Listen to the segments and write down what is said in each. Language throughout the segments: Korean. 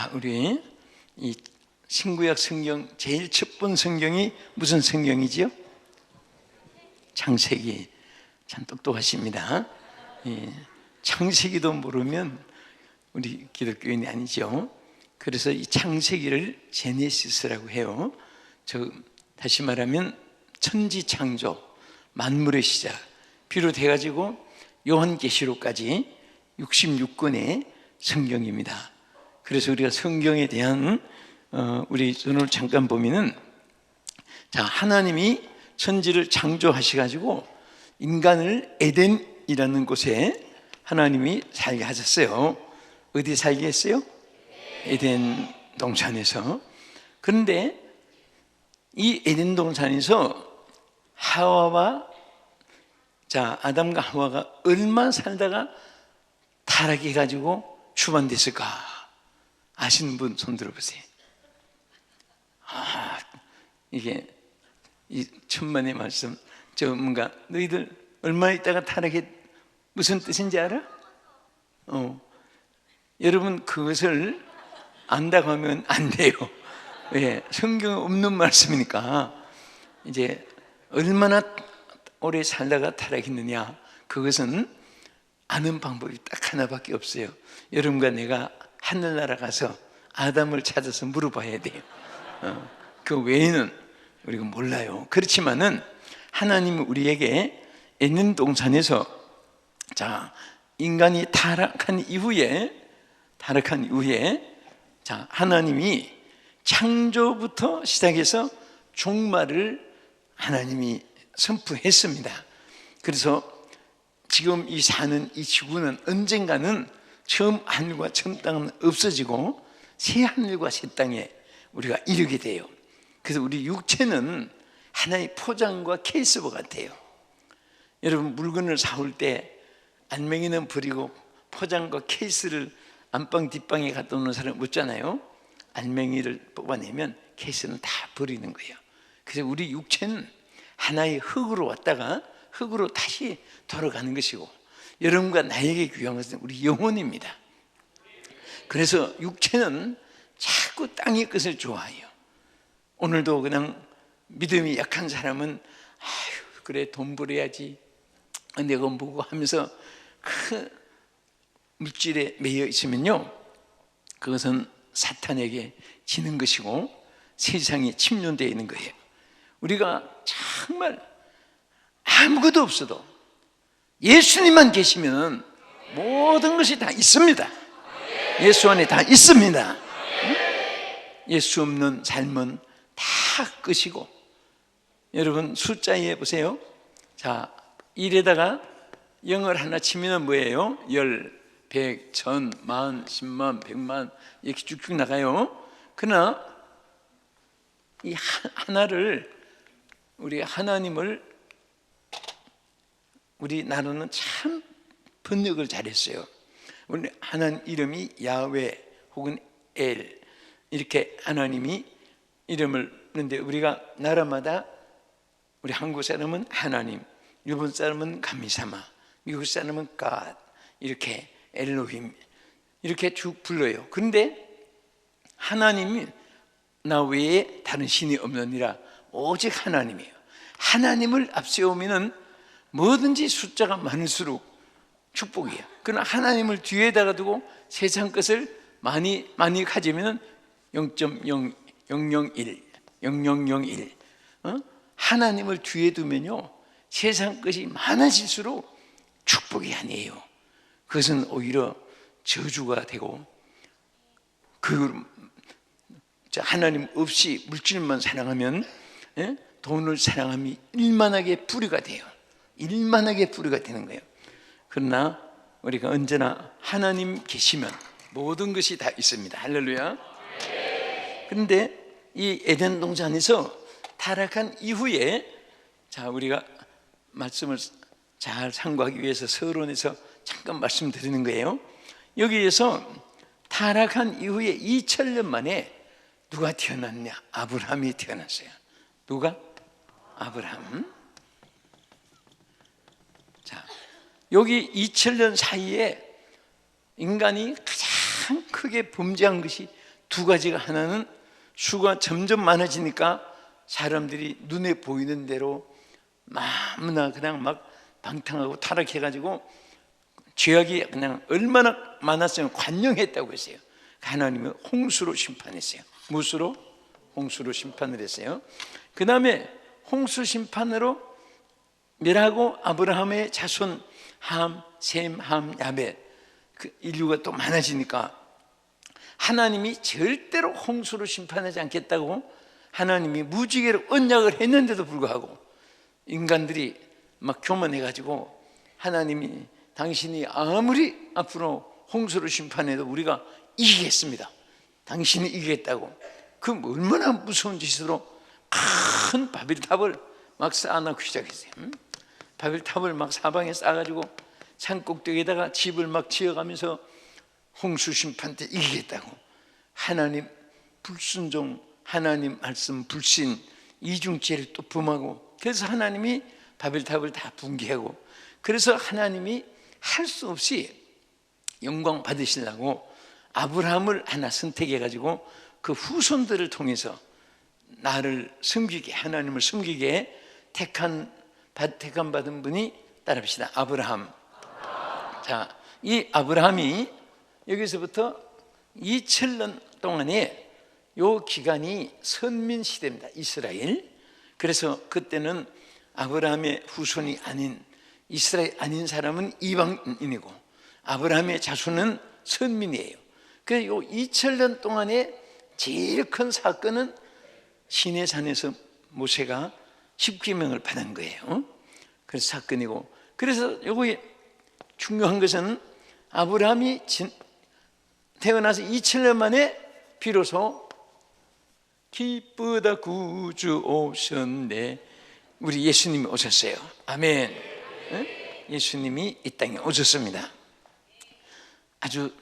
자, 우리 이 신구약 성경 제일 첫 번 성경이 무슨 성경이지요? 창세기. 참 똑똑하십니다. 창세기도 모르면 우리 기독교인이 아니죠. 그래서 이 창세기를 제네시스라고 해요. 다시 말하면 천지창조, 만물의 시작 비롯해가지고 요한계시록까지 66권의 성경입니다. 그래서 우리가 성경에 대한 우리 오늘 잠깐 보면은, 자, 하나님이 천지를 창조하셔가지고 인간을 에덴이라는 곳에 하나님이 살게 하셨어요. 어디 살게 했어요? 에덴 동산에서. 그런데 이 에덴 동산에서 아담과 하와가 얼마 살다가 타락해가지고 추방됐을까? 아시는 분 손 들어보세요. 이게 이 천만의 말씀. 뭔가 너희들 얼마 있다가 타락해, 무슨 뜻인지 알아? 여러분 그것을 안다고 하면 안 돼요. 왜? 성경에 없는 말씀이니까. 이제 얼마나 오래 살다가 타락했느냐, 그것은 아는 방법이 딱 하나밖에 없어요. 여러분과 내가 하늘나라 가서 아담을 찾아서 물어봐야 돼요. 그 외에는 우리가 몰라요. 그렇지만은 하나님은 우리에게 에덴 동산에서, 자, 인간이 타락한 이후에 자, 하나님이 창조부터 시작해서 종말을 하나님이 선포했습니다. 그래서 지금 이 사는 이 지구는 언젠가는 처음 하늘과 처음 땅은 없어지고 새 하늘과 새 땅에 우리가 이르게 돼요. 그래서 우리 육체는 하나의 포장과 케이스와 같아요. 여러분 물건을 사올 때 알맹이는 버리고 포장과 케이스를 안방 뒷방에 갖다 놓는 사람 없잖아요. 알맹이를 뽑아내면 케이스는 다 버리는 거예요. 그래서 우리 육체는 하나의 흙으로 왔다가 흙으로 다시 돌아가는 것이고, 여러분과 나에게 귀한 것은 우리 영혼입니다. 그래서 육체는 자꾸 땅의 것을 좋아해요. 오늘도 그냥 믿음이 약한 사람은 그래 돈 벌어야지, 내가 뭐고 하면서 그 물질에 매여 있으면요, 그것은 사탄에게 지는 것이고 세상에 침륜되어 있는 거예요. 우리가 정말 아무것도 없어도 예수님만 계시면 모든 것이 다 있습니다. 예수 안에 다 있습니다. 예수 없는 삶은 다 끝이고. 여러분 숫자에 보세요. 자, 1에다가 0을 하나 치면 뭐예요? 10, 100, 1000, 만, 10만, 100만 이렇게 쭉쭉 나가요. 그러나 이 하나를, 우리 하나님을 우리 나라는 참 번역을 잘했어요. 우리 하나님 이름이 야훼 혹은 엘, 이렇게 하나님이 이름을 그런데 우리가 나라마다, 우리 한국 사람은 하나님, 일본 사람은 가미사마, 미국 사람은 God, 이렇게 엘로힘 이렇게 쭉 불러요. 그런데 하나님이 나 외에 다른 신이 없느니라, 오직 하나님이에요. 하나님을 앞세우면은 뭐든지 숫자가 많을수록 축복이에요. 그러나 하나님을 뒤에다가 두고 세상 것을 많이 가지면 0.0001, 0001 하나님을 뒤에 두면요, 세상 것이 많아질수록 축복이 아니에요. 그것은 오히려 저주가 되고, 하나님 없이 물질만 사랑하면, 돈을 사랑함이 일만하게 불의가 돼요. 일만하게 불의가 되는 거예요. 그러나 우리가 언제나 하나님 계시면 모든 것이 다 있습니다. 할렐루야. 그런데 이 에덴 동산에서 타락한 이후에, 자, 우리가 말씀을 잘 상고하기 위해서 서론에서 잠깐 말씀드리는 거예요. 여기에서 타락한 이후에 2000년 만에 누가 태어났냐? 아브라함이 태어났어요. 누가? 아브라함. 자, 여기 2000년 사이에 인간이 가장 크게 범죄한 것이 두 가지가, 하나는 수가 점점 많아지니까 사람들이 눈에 보이는 대로 너무나 그냥 막 방탕하고 타락해가지고 죄악이 그냥 얼마나 많았으면 관영했다고 했어요. 하나님은 홍수로 심판했어요. 무수로? 홍수로 심판을 했어요. 그 다음에 홍수 심판으로 멸하고 아브라함의 자손 함, 셈, 함, 야벳, 그 인류가 또 많아지니까 하나님이 절대로 홍수로 심판하지 않겠다고 하나님이 무지개로 언약을 했는데도 불구하고 인간들이 막 교만해가지고 하나님이 당신이 아무리 앞으로 홍수로 심판해도 우리가 이기겠습니다, 당신이 이기겠다고, 그 얼마나 무서운 짓으로 큰 바벨탑을 막 쌓아놓고 시작했어요. 바벨탑을 막 사방에 쌓아가지고 산 꼭대기에다가 집을 막 지어가면서 홍수 심판 때 이기겠다고. 하나님 불순종, 하나님 말씀 불신, 이중죄를 또 범하고, 그래서 하나님이 바벨탑을 다 붕괴하고, 그래서 하나님이 할 수 없이 영광 받으시려고 아브라함을 하나 선택해가지고 그 후손들을 통해서 나를 섬기게, 하나님을 섬기게 택한 받은 분이, 따라합시다, 아브라함. 자, 이 아브라함이 여기서부터 2000년 동안에 요 기간이 선민 시대입니다, 이스라엘. 그래서 그때는 아브라함의 후손이 아닌, 이스라엘 아닌 사람은 이방인이고 아브라함의 자손은 선민이에요. 그래서 요 2000년 동안에 제일 큰 사건은 시내산에서 모세가 십계명을 받은 거예요. 그래서 사건이고, 그래서 요거 중요한 것은 아브라함이 태어나서 2000년 만에 비로소 기쁘다 구주 오셨네, 우리 예수님이 오셨어요. 아멘. 예수님이 이 땅에 오셨습니다. 아주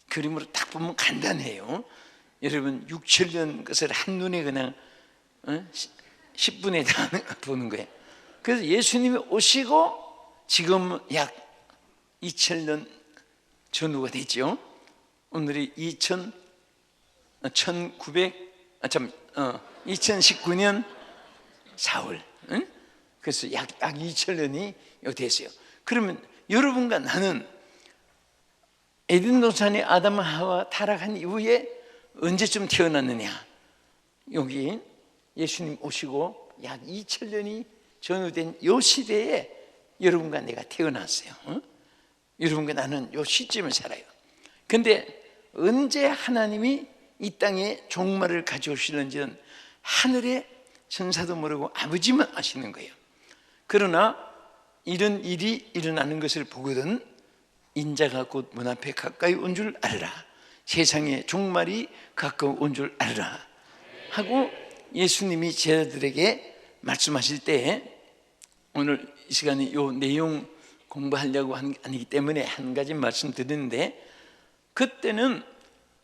그림으로 딱 보면 간단해요. 여러분 6,7년 것을 한눈에 그냥 10분에 다 보는 거예요. 그래서 예수님이 오시고 지금 약 2000년 전후가 됐죠. 오늘이 2019년 4월. 그래서 약 2000년이 됐어요. 그러면 여러분과 나는 에덴 동산에 아담과 하와 타락한 이후에 언제쯤 태어났느냐? 여기 예수님 오시고 약 2000년이 전후된 이 시대에 여러분과 내가 태어났어요. 여러분과 나는 이 시점을 살아요. 근데 언제 하나님이 이 땅에 종말을 가져오시는지는 하늘의 천사도 모르고 아버지만 아시는 거예요. 그러나 이런 일이 일어나는 것을 보거든 인자가 곧 문 앞에 가까이 온 줄 알라, 세상의 종말이 가까이 온 줄 알라 하고 예수님이 제자들에게 말씀하실 때, 오늘 이 시간에 이 내용 공부하려고 아니기 때문에 한 가지 말씀드리는데, 그때는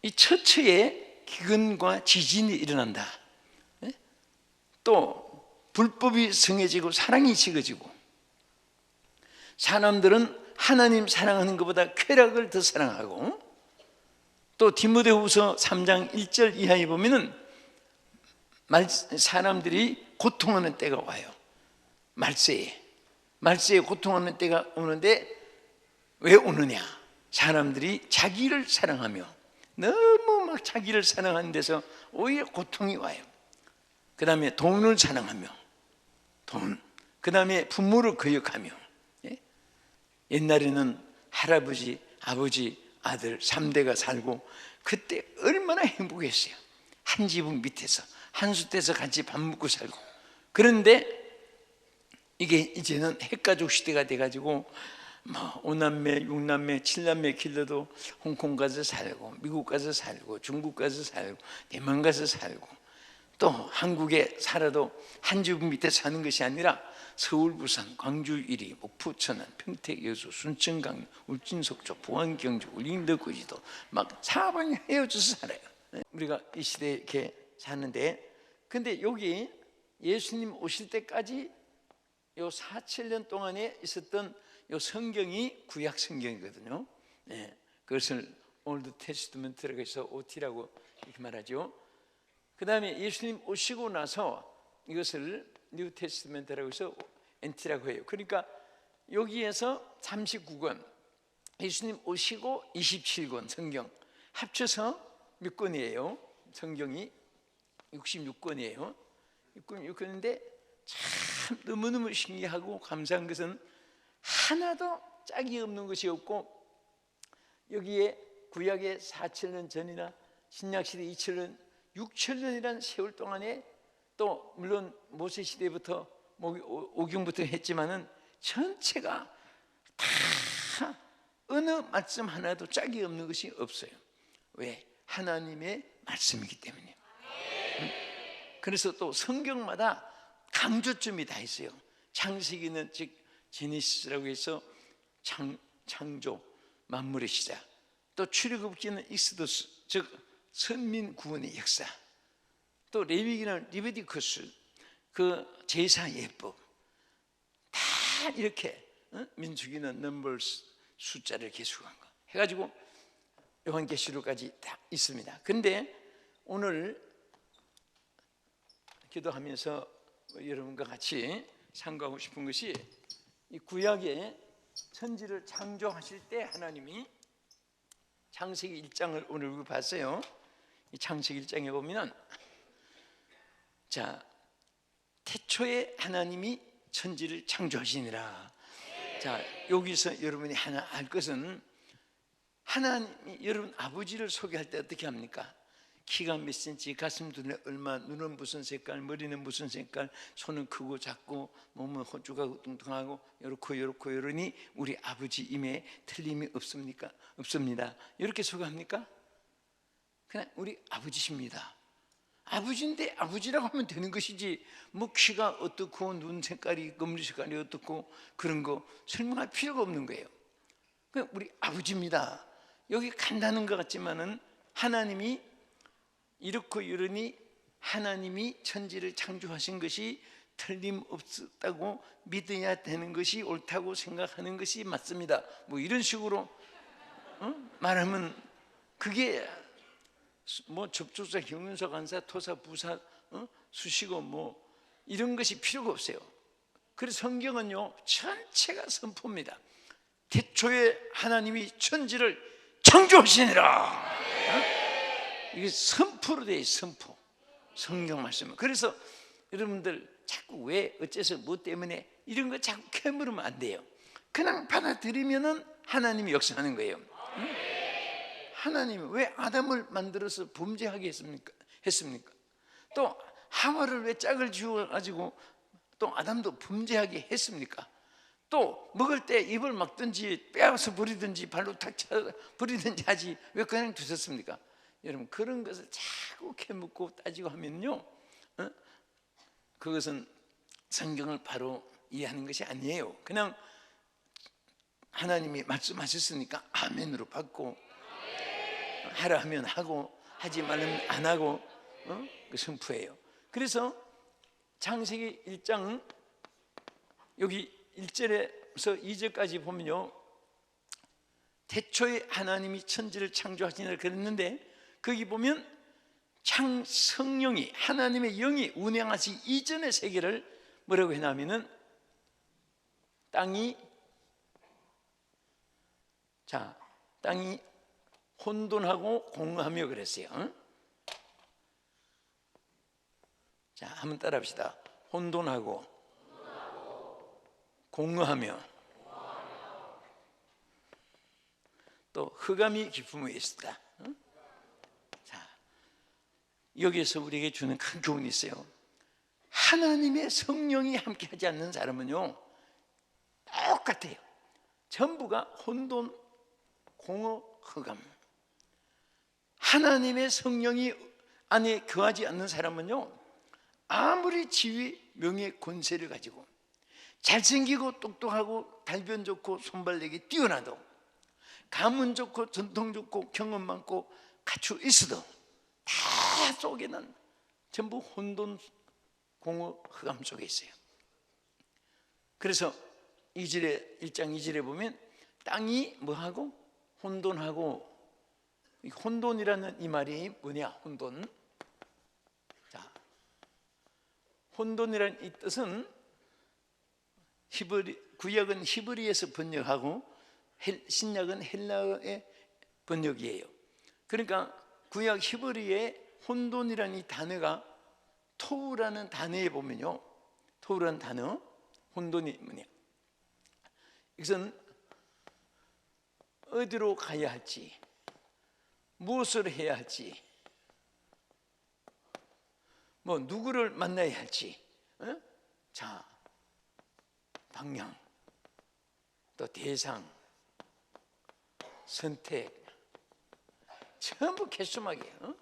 이 처처에 기근과 지진이 일어난다, 또 불법이 성해지고 사랑이 식어지고, 사람들은 하나님 사랑하는 것보다 쾌락을 더 사랑하고, 또 디모데후서 3장 1절 이하에 보면은 사람들이 고통하는 때가 와요. 말세에 고통하는 때가 오는데 왜 오느냐? 사람들이 자기를 사랑하며, 너무 막 자기를 사랑하는 데서 오히려 고통이 와요. 그 다음에 돈을 사랑하며, 그 다음에 부모를 거역하며. 옛날에는 할아버지, 아버지, 아들 3대가 살고 그때 얼마나 행복했어요. 한 지붕 밑에서 한숫대에서 같이 밥 먹고 살고. 그런데 이게 이제는 핵가족 시대가 돼가지고 5남매, 6남매, 7남매 길러도 홍콩 가서 살고, 미국 가서 살고, 중국 가서 살고, 대만 가서 살고, 또 한국에 살아도 한 지붕 밑에 사는 것이 아니라 서울, 부산, 광주, 이리, 목포, 천안, 평택, 여수, 순천, 강릉, 울진, 속초, 포항, 경주, 울릉도, 거제도 막 사방에 헤어져서 살아요. 우리가 이 시대에 이렇게 사는데, 근데 여기 예수님 오실 때까지 요 4,700년 동안에 있었던 요 성경이 구약 성경이거든요. 그것을 올드 테스트먼트라고 해서 OT라고 이렇게 말하죠. 그 다음에 예수님 오시고 나서 이것을 뉴 테스트먼트라고 해서 NT라고 해요. 그러니까 여기에서 39권, 예수님 오시고 27권 성경 합쳐서 몇 권이에요? 성경이 66권이에요. 66권인데 참 너무너무 신기하고 감사한 것은 하나도 짝이 없는 것이 없고, 여기에 구약의 4,000년 전이나 신약시대 2,000년, 6,000년이라는 세월 동안에, 또 물론 모세시대부터 오경부터 했지만은 전체가 다 어느 말씀 하나도 짝이 없는 것이 없어요. 왜? 하나님의 말씀이기 때문에. 그래서 또 성경마다 강조점이 다 있어요. 창세기는 즉 제네시스라고 해서 창조, 만물의 시작. 또 출애굽기는 익스도스, 즉 선민 구원의 역사. 또 레위기는 리베디쿠스, 그 제사 예법. 다 이렇게 민수기는 넘버스, 숫자를 계속한 거 해가지고 요한계시록까지 다 있습니다. 근데 오늘 기도하면서 여러분과 같이 상고하고 싶은 것이, 이 구약의 천지를 창조하실 때 하나님이 창세기 1장을 오늘 우리 봤어요. 이 창세기 1장에 보면, 자, 태초에 하나님이 천지를 창조하시니라. 자, 여기서 여러분이 하나 알 것은, 하나님이 여러분 아버지를 소개할 때 어떻게 합니까? 키가 몇 센치, 가슴 두뇌 얼마, 눈은 무슨 색깔, 머리는 무슨 색깔, 손은 크고 작고, 몸은 호주가고 뚱뚱하고 요렇고 요러니 우리 아버지임에 틀림이 없습니까? 없습니다. 이렇게 소개합니까? 그냥 우리 아버지십니다. 아버지인데 아버지라고 하면 되는 것이지, 뭐 키가 어떻고 눈 색깔이 검은 색깔이 어떻고 그런 거 설명할 필요가 없는 거예요. 그냥 우리 아버지입니다. 여기 간다는 것 같지만은 하나님이 이렇고 이러니 하나님이 천지를 창조하신 것이 틀림없다고 믿어야 되는 것이 옳다고 생각하는 것이 맞습니다. 뭐 이런 식으로 말하면, 그게 뭐 접촉사, 형용사, 관사, 토사, 부사, 수식어 뭐 이런 것이 필요가 없어요. 그래서 성경은요 전체가 선포입니다. 태초에 하나님이 천지를 창조하시니라. 이게 선포로 되어 있어요. 선포. 성경 말씀은. 그래서 여러분들 자꾸 왜 어째서 뭐 때문에 이런 거 자꾸 캐물으면 안 돼요. 그냥 받아들이면은 하나님이 역사하는 거예요. 하나님이 왜 아담을 만들어서 범죄하게 했습니까? 또 하와를 왜 짝을 지어가지고 또 아담도 범죄하게 했습니까? 또 먹을 때 입을 막든지 빼앗아 버리든지 발로 탁 차 버리든지 하지 왜 그냥 두셨습니까? 여러분, 그런 것을 자꾸 캐묻고 따지고 하면요, 그것은 성경을 바로 이해하는 것이 아니에요. 그냥 하나님이 말씀하셨으니까 아멘으로 받고, 하라 하면 하고, 하지 말면 안 하고, 그 선포예요. 그래서 창세기 1장 여기 1절에서 2절까지 보면요, 태초에 하나님이 천지를 창조하시니라 그랬는데, 거기 보면 성령이, 하나님의 영이 운행하시기 이전의 세계를 뭐라고 했냐면은 땅이 혼돈하고 공허하며 그랬어요. 자, 한번 따라합시다. 혼돈하고 공허하며 또 흑암이 깊음에 있었다. 자, 여기에서 우리에게 주는 큰 교훈이 있어요. 하나님의 성령이 함께하지 않는 사람은요 똑같아요. 전부가 혼돈, 공허, 흑암. 하나님의 성령이 안에 거하지 않는 사람은요, 아무리 지위, 명예, 권세를 가지고 잘생기고 똑똑하고 달변 좋고 손발력이 뛰어나도, 가문 좋고 전통 좋고 경험 많고 갖추 있어도 다 속에는 전부 혼돈, 공허, 흑암 속에 있어요. 그래서 1장 2절에 보면 땅이 뭐하고? 혼돈하고 혼돈이라는 이 말이 뭐냐? 혼돈. 자, 혼돈이라는 이 뜻은 구약은 히브리에서 번역하고 신약은 헬라어의 번역이에요. 그러니까 구약 히브리의 혼돈이라는 이 단어가 토우라는 단어에 보면요, 토우라는 단어, 혼돈이 뭐냐? 이것은 어디로 가야 할지, 무엇을 해야 할지, 뭐 누구를 만나야 할지, 자, 방향, 또 대상, 선택, 전부 개수막이에요.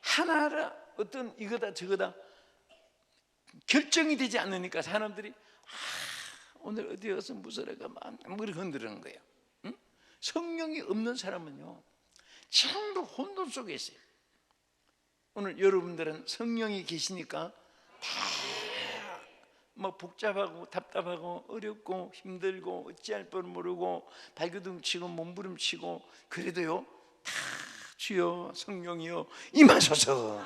하나하나 어떤 이거다 저거다 결정이 되지 않으니까 사람들이 오늘 어디 가서 무서워가 막 그렇게 흔드는 거예요. 성령이 없는 사람은요 전부 혼돈 속에 있어요. 오늘 여러분들은 성령이 계시니까 다 막 복잡하고 답답하고 어렵고 힘들고 어찌할 뻔 모르고 발버둥치고 몸부림치고 그래도요 다 주여 성령이여 임하소서,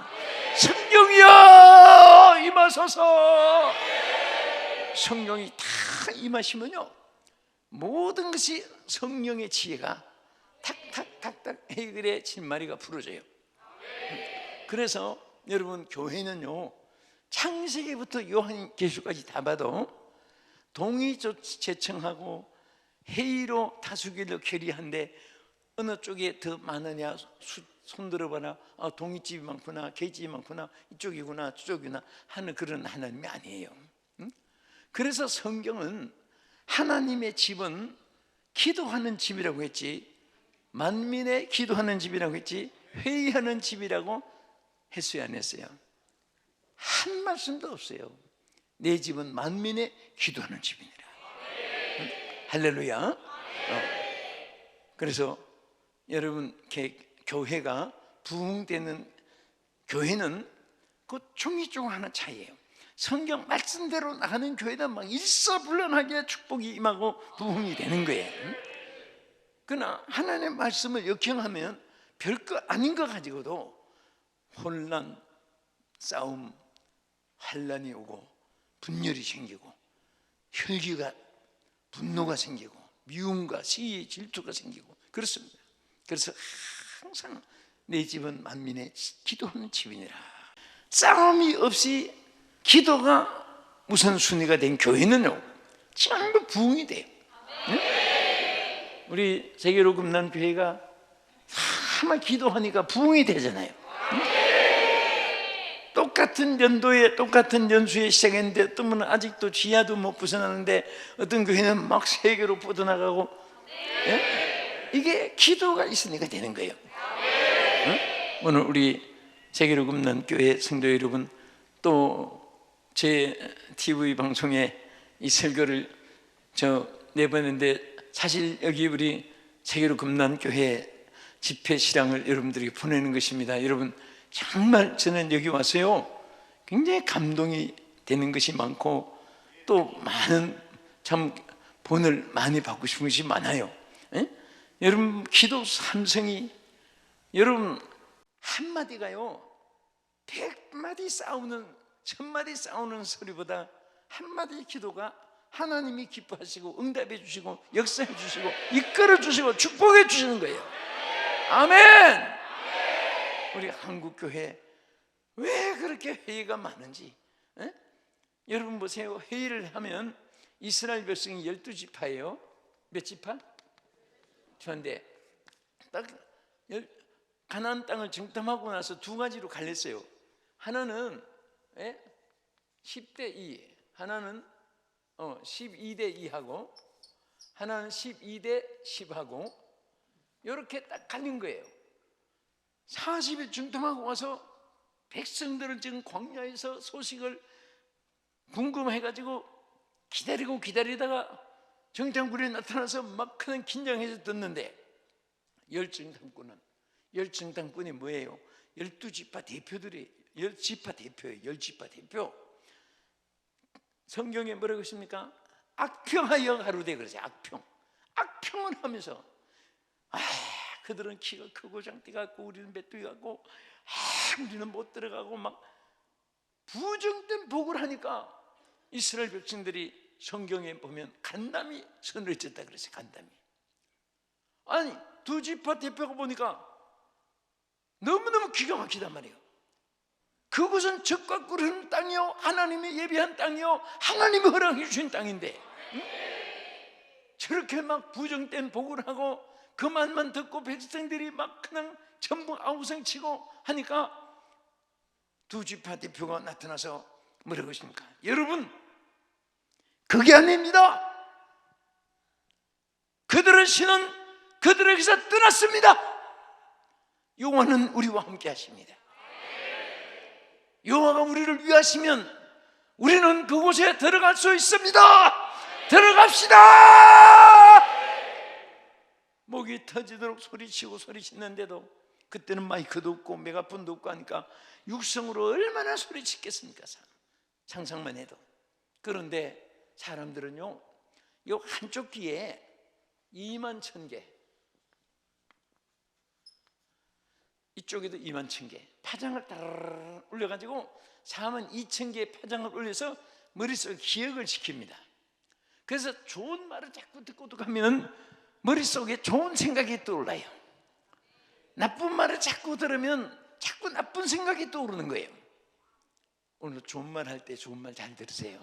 성령이여 임하소서. 성령이 다 임하시면요 모든 것이 성령의 지혜가 탁탁탁탁 해결의 진마리가 부러져요. 그래서 여러분 교회는요 창세기부터 요한계시까지 다 봐도 동의제청하고 회의로 다수결로 결의한데 어느 쪽에 더 많으냐 손 들어봐라, 동의집이 많구나 계집이 많구나 이쪽이구나 저쪽이구나 하는 그런 하나님이 아니에요. 그래서 성경은 하나님의 집은 기도하는 집이라고 했지, 만민의 기도하는 집이라고 했지 회의하는 집이라고 했어요 안 했어요? 한 말씀도 없어요. 내 집은 만민의 기도하는 집이니라. 할렐루야. 그래서 여러분 교회가 부흥되는 교회는 그 중이중하는 차이예요. 성경 말씀대로 나가는 교회는 막 일사불란하게 축복이 임하고 부흥이 되는 거예요. 그러나 하나님의 말씀을 역행하면 별거 아닌 거 가지고도 혼란, 싸움, 환란이 오고 분열이 생기고 혈기가 분노가 생기고 미움과 시기 질투가 생기고 그렇습니다. 그래서 항상 내 집은 만민의 기도하는 집이니라. 싸움이 없이 기도가 우선순위가 된 교회는요 전부 부흥이 돼요. 우리 세계로 금난 교회가 정말 기도하니까 부흥이 되잖아요. 똑같은 연도에 똑같은 연수에 시작했는데 어떤 분은 아직도 지하도 못 벗어나는데 어떤 교회는 막 세계로 뻗어나가고 이게 기도가 있으니까 되는 거예요. 오늘 우리 세계로 금난 교회 성도 여러분, 또 제 TV 방송에 이 설교를 내보냈는데 사실 여기 우리 세계로 금난 교회 집회 실황을 여러분들에게 보내는 것입니다. 여러분 정말 저는 여기 와서요 굉장히 감동이 되는 것이 많고 또 많은 참 본을 많이 받고 싶은 것이 많아요. 여러분 기도 삼성이 여러분 한마디가요 100마디 싸우는 1000마디 싸우는 소리보다 한마디 기도가 하나님이 기뻐하시고 응답해 주시고 역사해 주시고 이끌어 주시고 축복해 주시는 거예요. 아멘. 우리 한국교회 왜 그렇게 회의가 많은지 여러분 보세요. 회의를 하면 이스라엘 백성이 12지파예요 몇 지파? 그런데 딱 가나안 땅을 정탐하고 나서 두 가지로 갈렸어요. 하나는 10대 2, 하나는 12대 2하고 하나는 12대 10하고 이렇게 딱 갈린 거예요. 40일 중통하고 와서 백성들은 지금 광야에서 소식을 궁금해가지고 기다리다가 정탐꾼이 나타나서 막 큰 긴장해서 듣는데 열정탐꾼이 뭐예요? 12지파 대표들이 10지파 대표예요. 10지파 대표. 성경에 뭐라고 했습니까? 악평하여 가로되 그러지. 악평을 하면서 그들은 키가 크고 장대가 같고 우리는 메뚜기 같고 우리는 못 들어가고 막 부정된 복을 하니까 이스라엘 백성들이 성경에 보면 간담이 선을 졌다 그랬어요. 간담이. 아니 두 지파 대표가 보니까 너무너무 기가 막히단 말이에요. 그곳은 적과 꿀 흐르는 땅이요, 하나님이 예비한 땅이요, 하나님이 허락해 주신 땅인데 저렇게 막 부정된 복을 하고 그 말만 듣고 백성들이 막 그냥 전부 아우성치고 하니까 두 지파 대표가 나타나서 뭐라고 하십니까? 여러분, 그게 아닙니다. 그들의 신은 그들에게서 떠났습니다. 여호와는 우리와 함께 하십니다. 여호와가 우리를 위하시면 우리는 그곳에 들어갈 수 있습니다. 들어갑시다. 목이 터지도록 소리치고 소리치는데도 그때는 마이크도 없고 메가폰도 없고 하니까 육성으로 얼마나 소리치겠습니까? 상상만 해도. 그런데 사람들은요, 요 한쪽 귀에 21,000개, 이쪽에도 21,000개 파장을 따르르 올려가지고 42,000개의 파장을 올려서 머릿속에 기억을 시킵니다. 그래서 좋은 말을 자꾸 듣고 가면 머릿속에 좋은 생각이 떠올라요. 나쁜 말을 자꾸 들으면 자꾸 나쁜 생각이 떠오르는 거예요. 오늘 좋은 말 할 때 좋은 말 잘 들으세요.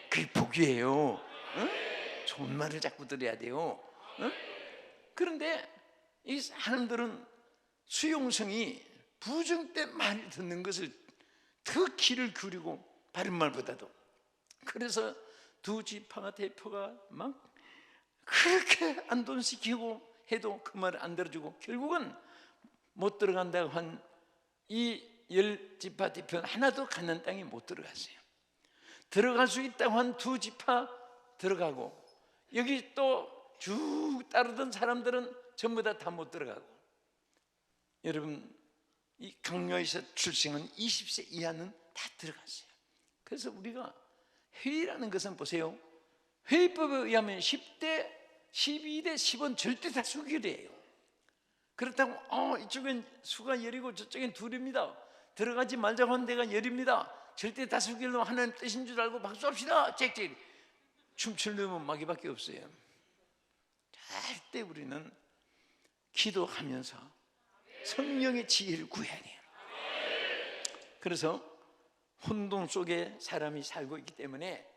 그게 복이에요. 응? 좋은 말을 자꾸 들어야 돼요. 응? 그런데 이 사람들은 수용성이 부정된 말을 듣는 것을 더 귀를 기울이고 바른 말보다도. 그래서 두 지파 대표가 막 그렇게 안돈시키고 해도 그 말을 안 들어주고 결국은 못 들어간다고 한 이 10지파 대표는 하나도 가나안 땅에 못 들어갔어요. 들어갈 수 있다고 한 두 지파 들어가고 여기 또 쭉 따르던 사람들은 전부 다 못 들어가고. 여러분, 이 강요에서 출생은 20세 이하는 다 들어갔어요. 그래서 우리가 회의라는 것은 보세요. 회의법에 의하면 10대, 12대, 10은 절대 다수결이에요. 그렇다고 이쪽엔 수가 열이고 저쪽엔 둘입니다. 들어가지 말자고 한 데가 열입니다. 절대 다수결로 하나님 뜻인 줄 알고 박수합시다. 짹짹 춤출 놈은 마귀밖에 없어요. 절대 우리는 기도하면서 성령의 지혜를 구해야 돼요. 그래서 혼돈 속에 사람이 살고 있기 때문에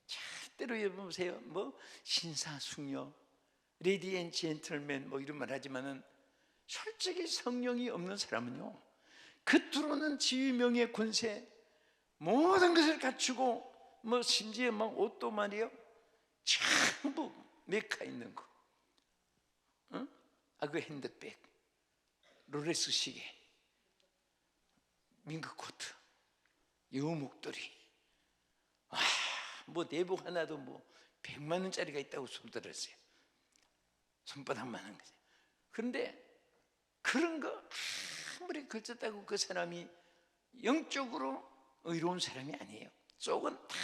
절대로 여러분 보세요. 뭐 신사숙녀, 레디 앤 젠틀맨 뭐 이런 말 하지만은 솔직히 성령이 없는 사람은요, 겉으로는 지위, 명예, 권세 모든 것을 갖추고 뭐 심지어 막 옷도 말이요 전부 메카 있는 거, 응? 그 핸드백, 롤렉스 시계, 민크 코트, 여우 목도리, 뭐 내복 하나도 뭐 100만 원짜리가 있다고 소리 들었어요. 손바닥만 한 거죠. 그런데 그런 거 아무리 걸쳤다고 그 사람이 영적으로 의로운 사람이 아니에요. 속은 다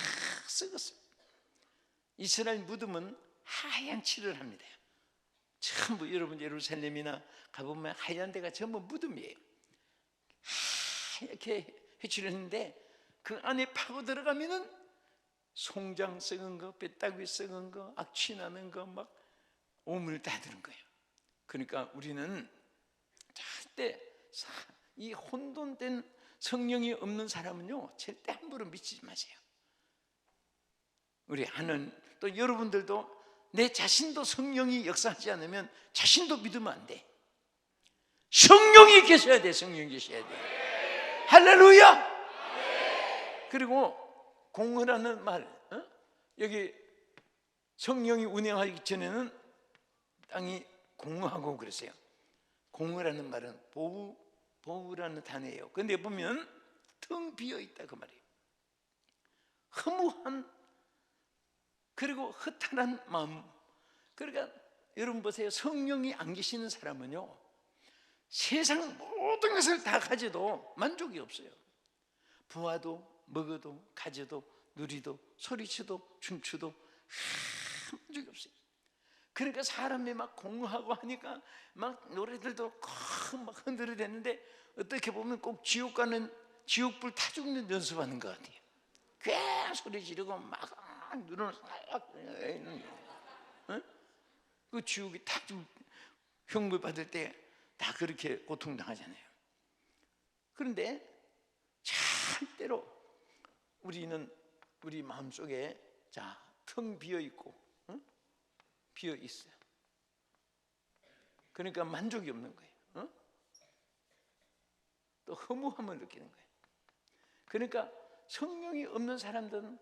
썩었어요. 이스라엘 무덤은 하얀 칠을 합니다. 전부 여러분 예루살렘이나 가보면 하얀 데가 전부 무덤이에요. 하얗게 해칠했는데 그 안에 파고 들어가면은 송장 썩은 거, 뼈다귀 썩은 거, 악취 나는 거 막 오물 다 드는 거예요. 그러니까 우리는 절대 이 혼돈된 성령이 없는 사람은요 절대 함부로 믿지 마세요. 우리 하는 또 여러분들도 내 자신도 성령이 역사하지 않으면 자신도 믿으면 안 돼. 성령이 계셔야 돼. 성령이 계셔야 돼. 할렐루야. 그리고 공허라는 말, 여기 성령이 운행하기 전에는 땅이 공허하고 그랬어요. 공허라는 말은 보우라는 단어예요. 그런데 보면 텅 비어있다 그 말이에요. 허무한, 그리고 허탈한 마음. 그러니까 여러분 보세요. 성령이 안 계시는 사람은요 세상 모든 것을 다 가져도 만족이 없어요. 부하도 먹어도 가져도 누리도 소리쳐도 춤추도 만족이 없어요. 그러니까 사람이 막 공허하고 하니까 막 노래들도 막 흔들어대는데 어떻게 보면 꼭 지옥 가는, 지옥불 타 죽는 연습하는 것 같아요. 꽤 소리 지르고 막 눈을 싹, 어? 그 지옥이 타 죽, 형벌 받을 때 다 그렇게 고통당하잖아요. 그런데 절대로 우리는 우리 마음속에 자, 텅 비어 있고, 비어 있어요. 그러니까 만족이 없는 거예요. 또 허무함을 느끼는 거예요. 그러니까 성령이 없는 사람들은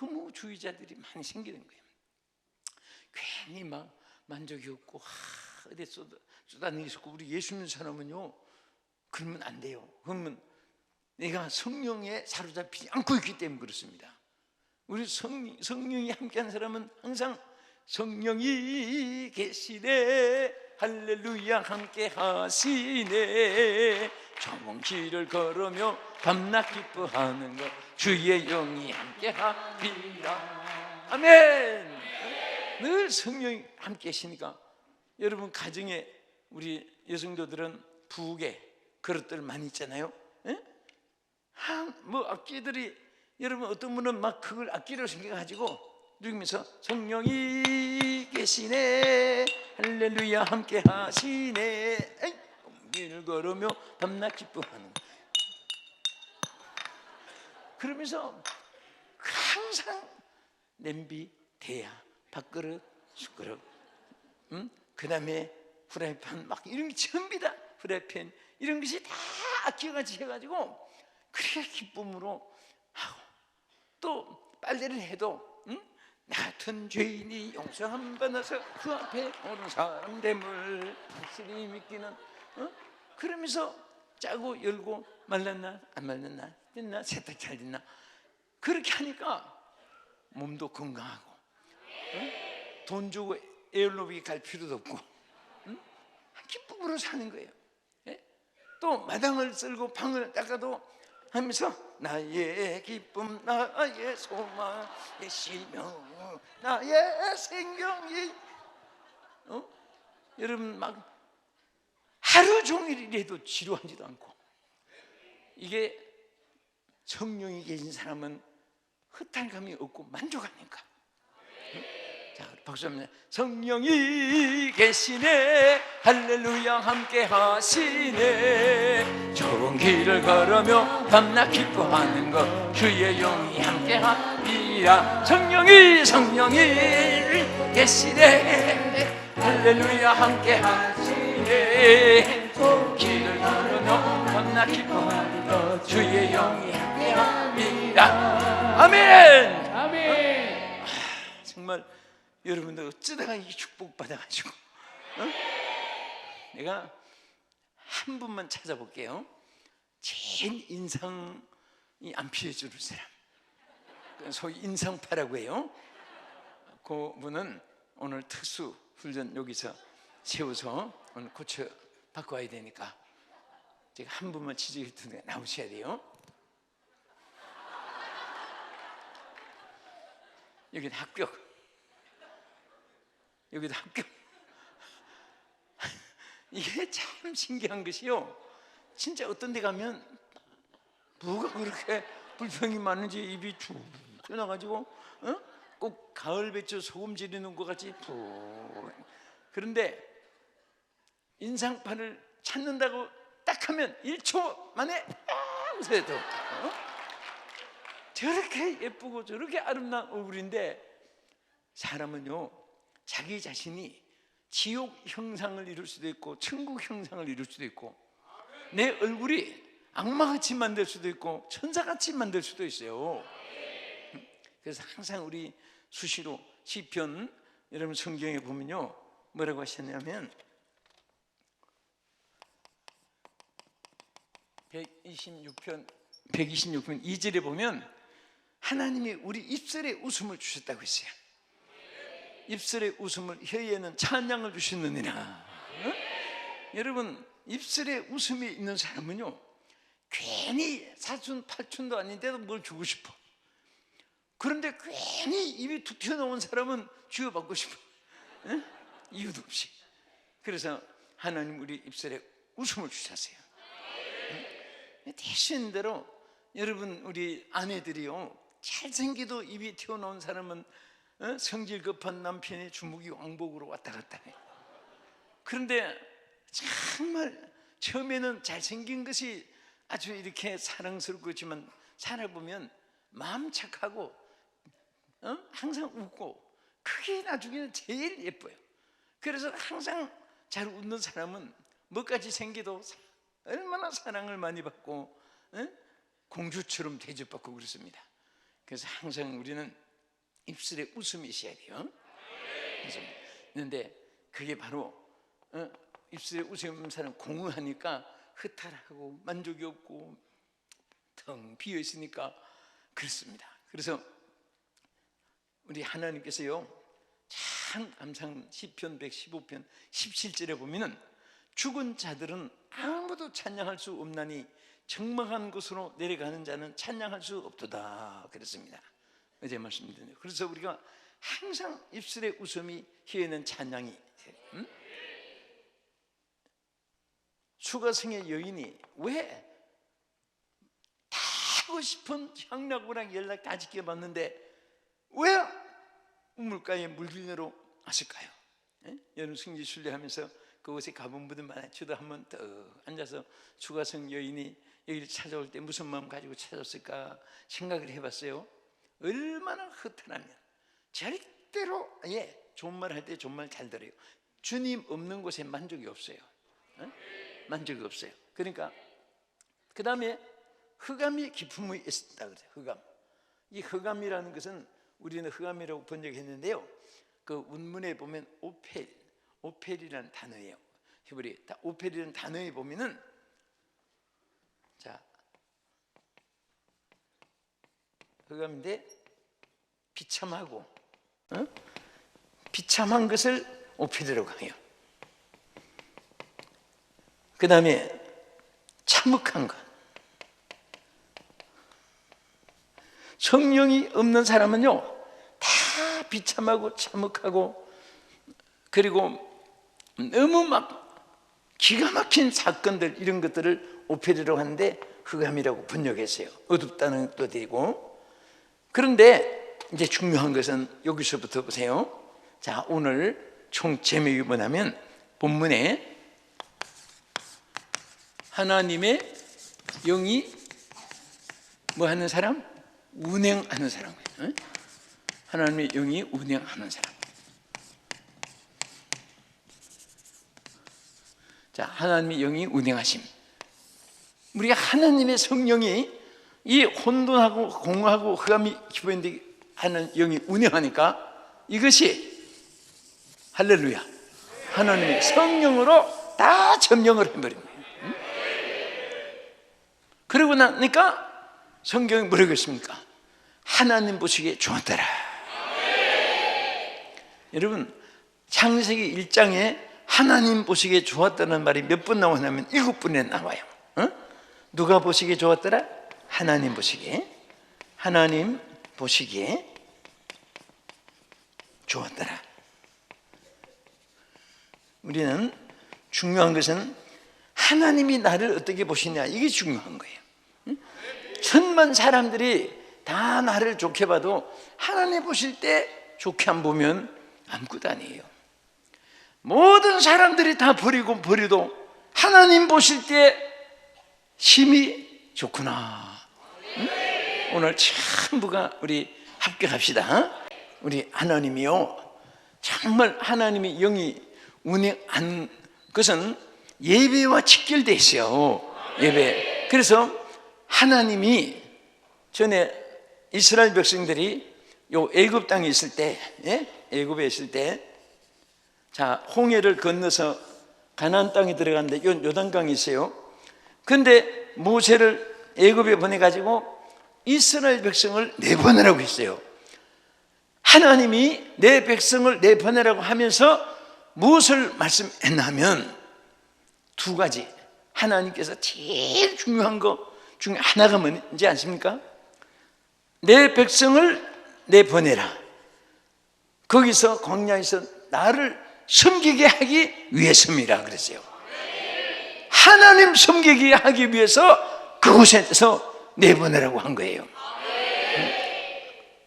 허무주의자들이 많이 생기는 거예요. 괜히 막 만족이 없고 어디 쏟아내고. 우리 예수 믿는 사람은요, 그러면 안 돼요. 그러면 내가 성령에 사로잡히지 않고 있기 때문에 그렇습니다. 우리 성령이 함께한 사람은 항상 성령이 계시네, 할렐루야 함께 하시네, 좁은 길을 걸으며 밤낮 기뻐하는 것 주의 영이 함께 하리라. 아멘. 늘 성령이 함께 계시니까. 여러분 가정에 우리 여성도들은 부엌에 그릇들 많이 있잖아요. 뭐 악기들이, 여러분 어떤 분은 막 그걸 악기로 생겨가지고 누리면서 성령이 계시네, 할렐루야 함께 하시네, 길을 걸으며 밤낮 기뻐하는, 그러면서 항상 냄비, 대야, 밥그릇, 숟가락, 그 다음에 후라이팬 막 이런 게 전부 다, 후라이팬 이런 것이 다 악기같이 해가지고 그렇게 기쁨으로 하고, 또 빨래를 해도 나 같은 죄인이 용서함 받아서 그 앞에 오는 사람 됨을 확실히 믿기는, 그러면서 짜고 열고 말랐나 안 말랐나 됐나 세탁 잘 됐나 그렇게 하니까 몸도 건강하고, 돈 주고 에어로빅 갈 필요도 없고, 기쁨으로 사는 거예요. 또 마당을 쓸고 방을 닦아도 하면서 나의 기쁨, 나의 소망, 내 실명, 나의 생명이, 여러분 막 하루 종일 일해도 지루하지도 않고. 이게 성령이 계신 사람은 허탈감이 없고 만족하니까. 자, 박수 한번. 성령이 계시네, 할렐루야 함께 하시네, 좁은 길을 걸으며 밤낮 기뻐하는 것 주의 영이 함께 하리라. 성령이 계시네, 할렐루야 함께 하시네, 좁은 길을 걸으며 밤낮 기뻐하는 것 주의 영이 함께 하리라. 아멘. 아멘. 정말 여러분들 어쩌다가 이 축복 받아가지고, 내가 한 분만 찾아볼게요. 제일 인상이 안 피해주는 사람, 소위 인상파라고 해요. 그 분은 오늘 특수 훈련 여기서 세워서 오늘 고쳐 받고 와야 되니까 제가 한 분만 지적할 텐데 나오셔야 돼요. 여기는 합격. 여기도 합격. 이게 참 신기한 것이요, 진짜 어떤 데 가면 뭐가 그렇게 불평이 많은지 입이 쭉 튀어나가지고, 꼭 가을 배추 소금 지르는 것 같이 푹. 그런데 인상파를 찾는다고 딱 하면 1초 만에 웃어요. 또 저렇게 예쁘고 저렇게 아름다운 얼굴인데, 사람은요 자기 자신이 지옥 형상을 이룰 수도 있고 천국 형상을 이룰 수도 있고, 내 얼굴이 악마같이 만들 수도 있고 천사같이 만들 수도 있어요. 그래서 항상 우리 수시로 시편, 여러분 성경에 보면요 뭐라고 하셨냐면 126편 2절에 보면 하나님이 우리 입술에 웃음을 주셨다고 했어요. 입술에 웃음을, 혀에는 찬양을 주셨느니라. 여러분 입술에 웃음이 있는 사람은요 괜히 사춘 팔춘도 아닌데도 뭘 주고 싶어. 그런데 괜히 입이 툭 튀어나온 사람은 쥐어받고 싶어. 이유도 없이. 그래서 하나님 우리 입술에 웃음을 주셨어요. 대신 대로 여러분, 우리 아내들이요, 잘생기도 입이 튀어나온 사람은 성질 급한 남편이 주무기 왕복으로 왔다 갔다 해요. 그런데 정말 처음에는 잘생긴 것이 아주 이렇게 사랑스럽지만 살아보면 마음 착하고 항상 웃고, 그게 나중에는 제일 예뻐요. 그래서 항상 잘 웃는 사람은 뭐까지 생겨도 얼마나 사랑을 많이 받고 공주처럼 대접받고 그렇습니다. 그래서 항상 우리는 입술에 웃음이 있어야 돼요. 그런데 그게 바로 입술에 웃음이 없는 사람 공허하니까 허탈하고 만족이 없고 텅 비어 있으니까 그렇습니다. 그래서 우리 하나님께서요, 참 감상 시편 115편 17절에 보면은 죽은 자들은 아무도 찬양할 수 없나니 적막한 곳으로 내려가는 자는 찬양할 수 없도다 그랬습니다. 어제 말씀드렸네요. 그래서 우리가 항상 입술에 웃음이 희어있는 찬양이, 수가성의 여인이 왜 다 하고 싶은 향락우랑 연락 다 지켜봤는데 왜 우물가에 물길로 왔을까요? 여러분, 승지 순례하면서 그곳에 가본 분들 많아요. 저도 한번 더 앉아서 수가성 여인이 여기를 찾아올 때 무슨 마음 가지고 찾았을까 생각을 해봤어요. 얼마나 허탈하면 절대로 좋은 말 할 때 좋은 말 잘 들어요. 주님 없는 곳에 만족이 없어요. 만족이 없어요. 그러니까 그 다음에 흑암이 기품이 있다 그래요. 흑암. 이 흑암이라는 것은 우리는 흑암이라고 번역했는데요, 그 원문에 보면 오펠이라는 단어예요. 히브리 오펠이라는 단어에 보면은, 자, 흑암인데 비참하고 비참한 것을 오펠이라고 해요. 그 다음에 참혹한 것. 성령이 없는 사람은요, 다 비참하고 참혹하고, 그리고 너무 막 기가 막힌 사건들, 이런 것들을 오펠이라고 하는데 흑암이라고 번역했어요. 어둡다는 뜻도 되고. 그런데 이제 중요한 것은 여기서부터 보세요. 자, 오늘 총 제목이 뭐냐면, 본문에 하나님의 영이 뭐 하는 사람? 운행하는 사람이에요. 하나님의 영이 운행하는 사람. 자, 하나님의 영이 운행하심. 우리가 하나님의 성령이 이 혼돈하고 공허하고 흑암이 기본인데 하는 영이 운행하니까 이것이 할렐루야, 하나님의 성령으로 다 점령을 해버린 거예요. 그러고 나니까 성경이 뭐라고 했습니까? 하나님 보시기에 좋았더라. 여러분, 창세기 1장에 하나님 보시기에 좋았다는 말이 몇 번 나오냐면 7번에 나와요. 누가 보시기에 좋았더라? 하나님 보시기에, 하나님 보시기에 좋았더라. 우리는 중요한 것은 하나님이 나를 어떻게 보시냐, 이게 중요한 거예요. 천만 사람들이 다 나를 좋게 봐도 하나님 보실 때 좋게 안 보면 아무것도 아니에요. 모든 사람들이 다 버려도 하나님 보실 때 힘이 좋구나. 오늘 전부가 우리 합격합시다. 우리 하나님이요, 정말 하나님이 영이 운행한 것은 예배와 직결되어 있어요. 예배. 그래서 하나님이 전에 이스라엘 백성들이 요 애굽 땅에 있을 때, 애굽에 있을 때, 자, 홍해를 건너서 가나안 땅에 들어갔는데 요단강이 있어요. 그런데 모세를 애굽에 보내가지고 이스라엘 백성을 내보내라고 했어요. 하나님이 내 백성을 내보내라고 하면서 무엇을 말씀했냐면 두 가지. 하나님께서 제일 중요한 거 중에 하나가 뭔지 아십니까? 내 백성을 내보내라. 거기서 광야에서 나를 섬기게 하기 위해서입니다 그랬어요. 하나님 섬기게 하기 위해서 그곳에서 내보내라고 한 거예요.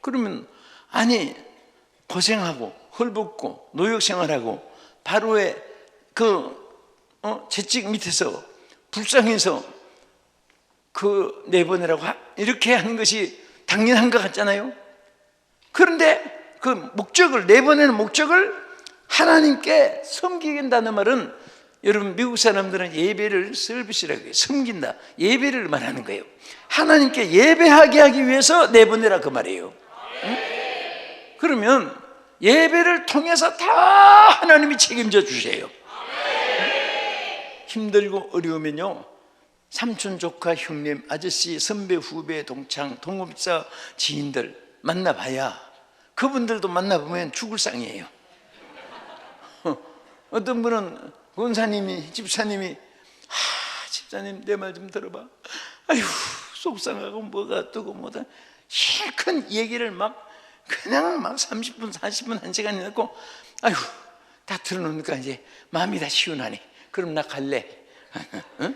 그러면 아니 고생하고 헐벗고 노역생활하고 바로의 채찍 밑에서 불쌍해서 내보내라고 이렇게 하는 것이 당연한 것 같잖아요. 그런데 그 목적을, 내보내는 목적을 하나님께 섬기겠다는 말은, 여러분 미국 사람들은 예배를 서비스라고 해요. 섬긴다, 예배를 말하는 거예요. 하나님께 예배하게 하기 위해서 내보내라 그 말이에요. 응? 그러면 예배를 통해서 다 하나님이 책임져 주세요. 힘들고 어려우면요, 삼촌, 조카, 형님, 아저씨, 선배, 후배, 동창, 동업자, 지인들 만나봐야, 그분들도 만나보면 죽을 상이에요. 어떤 분은 권사님이, 집사님이, 집사님 내 말 좀 들어봐, 아휴 속상하고 뭐가 뜨고 뭐다 실컷 얘기를 그냥 30분 40분 1시간이 넘고, 아휴 다 들어놓으니까 이제 마음이 다 시원하네. 그럼 나 갈래. 응?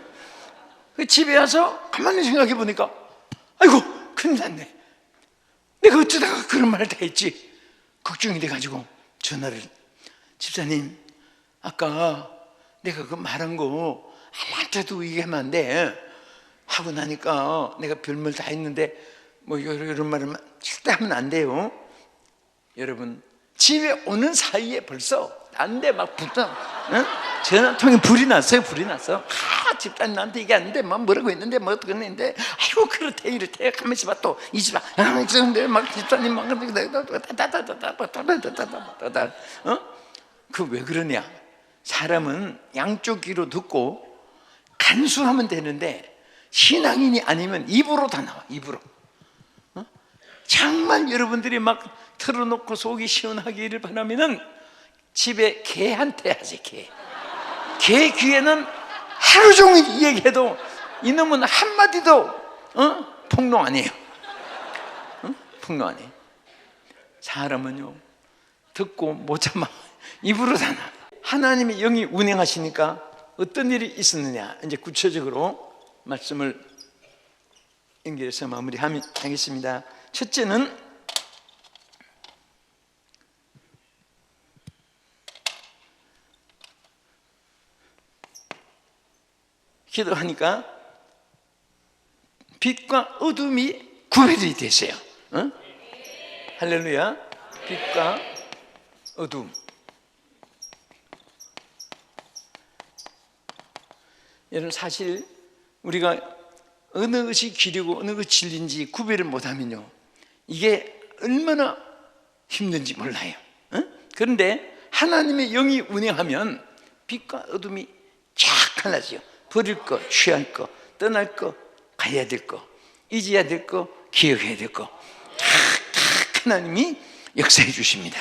집에 와서 가만히 생각해 보니까, 아이고 큰일 났네, 내가 어쩌다가 그런 말을 다 했지. 걱정이 돼가지고 전화를, 집사님 아까 내가 그 말한 거 아무한테도 얘기하면 안 돼 하고 나니까 내가 별말 다 했는데 뭐 이런 말을 절대 하면 안 돼요. 여러분 집에 오는 사이에 벌써 나한테 전화통에 불이 났어요. 불이 났어. 집사님 나한테 얘기하는데 뭐라고 했는데 뭐 어떻게 했는데, 아이고 그렇대 이렇대. 가만히 있어봐, 또 이 집아 있었는데 집사님 그 왜 그러냐, 사람은 양쪽 귀로 듣고 간수하면 되는데 신앙인이 아니면 입으로 다 나와. 입으로. 정말 여러분들이 틀어놓고 속이 시원하기를 바라면은 집에 개한테 하지. 개 귀에는 하루 종일 얘기해도 이놈은 한마디도 폭로 아니에요. 폭로 아니에요. 사람은요 듣고 못 참아 입으로 다 나와. 하나님의 영이 운행하시니까 어떤 일이 있었느냐, 이제 구체적으로 말씀을 연결해서 마무리하겠습니다. 첫째는 기도하니까 빛과 어둠이 구별이 됐어요. 할렐루야. 빛과 어둠. 여러분 사실 우리가 어느 것이 길이고 어느 것이 진리인지 구별을 못하면요, 이게 얼마나 힘든지 몰라요. 그런데 하나님의 영이 운행하면 빛과 어둠이 쫙 갈라져요. 버릴 거, 취할 거, 떠날 거, 가야 될 거, 잊어야 될 거, 기억해야 될 거, 다 하나님이 역사해 주십니다.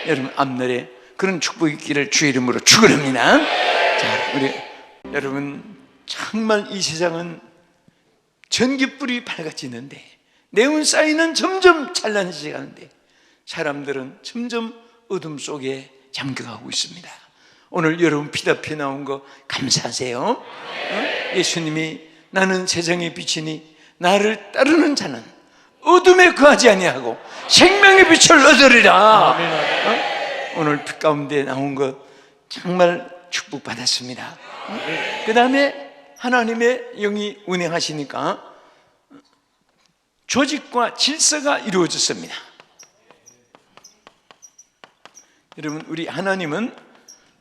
여러분 앞날에 그런 축복이 있기를 주의 이름으로 축원합니다. 자, 우리 여러분 정말 이 세상은 전깃불이 밝아지는데, 네온 사인은 점점 찬란해져 가는데 사람들은 점점 어둠 속에 잠겨가고 있습니다. 오늘 여러분 피답에 나온 거 감사하세요. 예수님이 나는 세상의 빛이니 나를 따르는 자는 어둠에 거하지 아니하고 생명의 빛을 얻으리라. 오늘 빛 가운데 나온 거 정말 축복받았습니다. 그 다음에 하나님의 영이 운행하시니까 조직과 질서가 이루어졌습니다. 여러분 우리 하나님은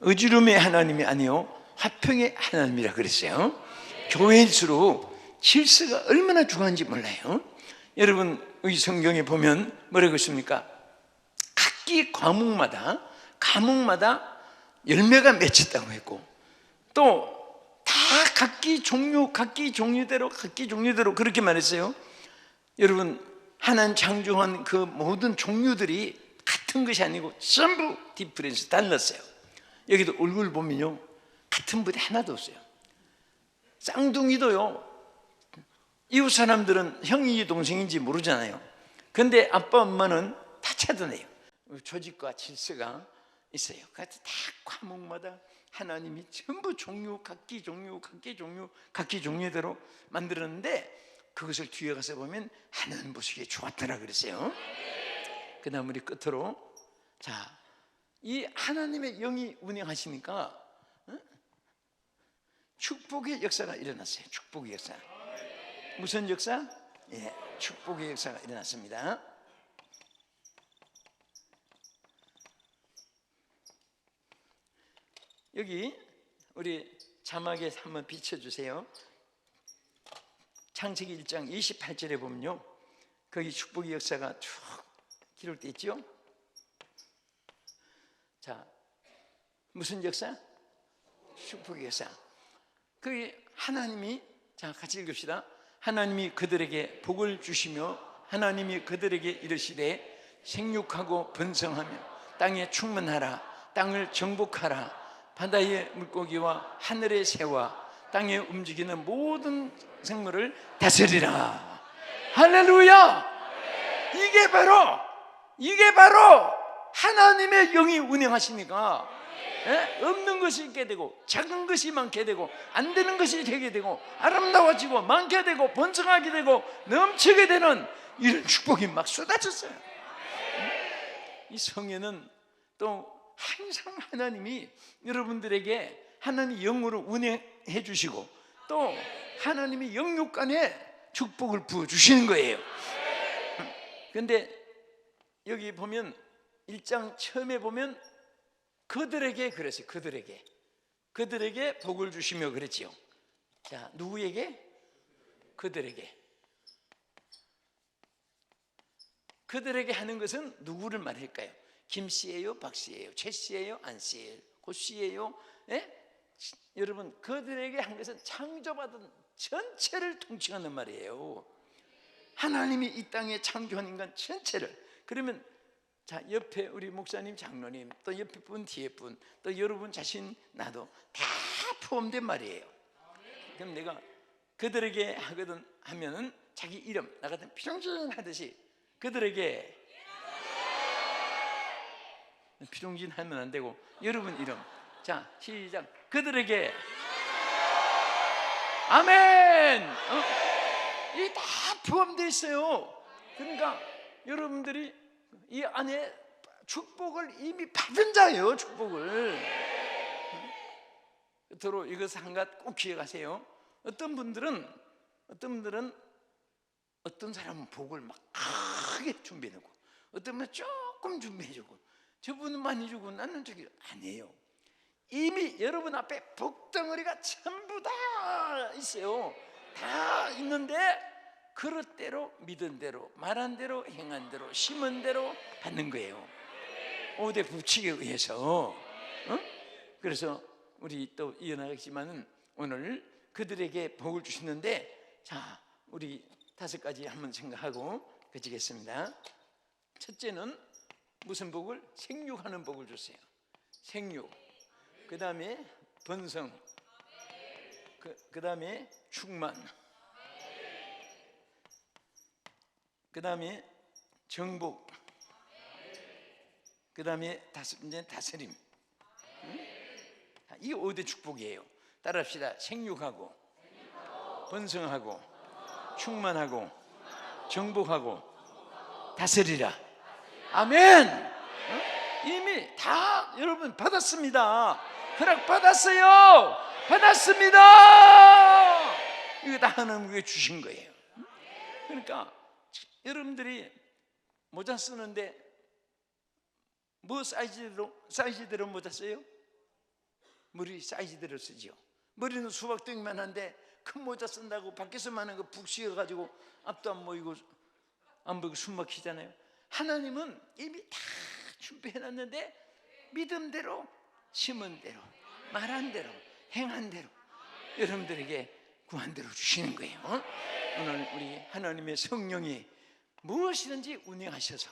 어지rum의 하나님이 아니요 화평의 하나님이라 그랬어요. 교회일수록 질서가 얼마나 중요한지 몰라요. 여러분 이 성경에 보면 뭐라고 했습니까? 각기 과목마다 열매가 맺혔다고 했고, 또 다 각기 종류대로 그렇게 말했어요. 여러분 하나님 창조한 그 모든 종류들이 같은 것이 아니고 전부 디프런스 달랐어요. 여기도 얼굴 보면요 같은 분이 하나도 없어요. 쌍둥이도요 이웃 사람들은 형인지 동생인지 모르잖아요. 근데 아빠 엄마는 다 찾아내요. 조직과 질서가 있어요. 그래서 다 과목마다 하나님이 전부 종류, 각기 종류대로 만들었는데 그것을 뒤에 가서 보면 하나님 보시기에 좋았더라 그랬어요. 그 다음 우리 끝으로, 자, 이 하나님의 영이 운행하시니까 축복의 역사가 일어났어요. 축복의 역사. 무슨 역사? 예, 축복의 역사가 일어났습니다. 여기 우리 자막에 한번 비춰주세요. 창세기 1장 28절에 보면요, 거기 축복의 역사가 쭉 기록되어 있죠. 자, 무슨 역사? 축복의 역사. 그 하나님이, 자 같이 읽읍시다. 하나님이 그들에게 복을 주시며 하나님이 그들에게 이르시되 생육하고 번성하며 땅에 충만하라. 땅을 정복하라. 바다의 물고기와 하늘의 새와 땅에 움직이는 모든 생물을 다스리라. 할렐루야. 이게 바로 하나님의 영이 운행하시니까 없는 것이 있게 되고 작은 것이 많게 되고 안 되는 것이 되게 되고 아름다워지고 많게 되고 번성하게 되고 넘치게 되는 이런 축복이 막 쏟아졌어요. 이 성에는 또 항상 하나님이 여러분들에게 하나님의 영으로 운행해 주시고 또 하나님이 영육간에 축복을 부어주시는 거예요. 그런데 여기 보면 1장 처음에 보면 그들에게 그랬어요. 그들에게 복을 주시며 그랬지요. 자, 누구에게? 그들에게 하는 것은 누구를 말할까요? 김씨예요? 박씨예요? 최씨예요? 안씨예요? 고씨예요? 여러분, 그들에게 한 것은 창조받은 전체를 통칭하는 말이에요. 하나님이 이 땅에 창조한 인간 전체를. 그러면 자, 옆에 우리 목사님, 장로님, 또 옆에 분, 뒤에 분, 또 여러분 자신, 나도 다 포함된 말이에요. 그럼 내가 그들에게 하거든 하면은 자기 이름, 나 같은 피종진 하듯이 그들에게, 피종진 하면 안 되고 여러분 이름. 자, 시작. 그들에게 아멘. 이게 다 포함되어 있어요. 그러니까 여러분들이 이 안에 축복을 이미 받은 자예요. 축복을. 끝으로 이것을 한 가지 꼭 기억하세요. 어떤 분들은 어떤 사람은 복을 막 크게 준비해놓고 어떤 분은 조금 준비해주고 저분은 많이 주고 나는 저기 아니에요. 이미 여러분 앞에 복덩어리가 전부 다 있어요. 다 있는데 그릇대로 믿은 대로 말한 대로 행한 대로 심은 대로 받는 거예요. 5대 부칙에 의해서. 그래서 우리 또 이어나가겠지만은 오늘 그들에게 복을 주시는데, 자, 우리 5가지 한번 생각하고 그치겠습니다. 첫째는 무슨 복을? 생육하는 복을 줬어요. 생육. 그 다음에 번성. 그 다음에 충만. 그 다음에 정복. 그 다음에 다스림. 이게 5대 축복이에요. 따라합시다. 생육하고 번성하고 충만하고 정복하고 다스리라. 아멘. 이미 다 여러분 받았습니다. 허락 받았어요. 받았습니다. 이거 다 하나님께 주신 거예요. 그러니까 여러분들이 모자 쓰는데 뭐 사이즈대로 모자 써요? 머리 사이즈대로 쓰죠. 머리는 수박덩이만 한데 큰 모자 쓴다고 밖에서만 하는 거 푹 씌워가지고 앞도 안 보이고 안 보이고 숨 막히잖아요. 하나님은 이미 다 준비해놨는데 믿음대로 심은 대로 말한 대로 행한 대로 여러분들에게 구한 대로 주시는 거예요. 오늘 우리 하나님의 성령이 무엇이든지 운행하셔서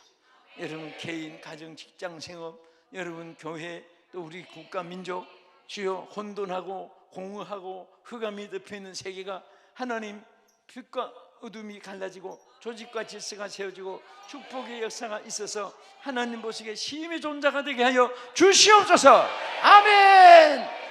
여러분 개인, 가정, 직장, 생업, 여러분 교회, 또 우리 국가, 민족, 주여 혼돈하고 공허하고 흑암이 덮여있는 세계가 하나님 빛과 어둠이 갈라지고 조직과 질서가 세워지고 축복의 역사가 있어서 하나님 보시기에 힘의 존재가 되게 하여 주시옵소서. 아멘.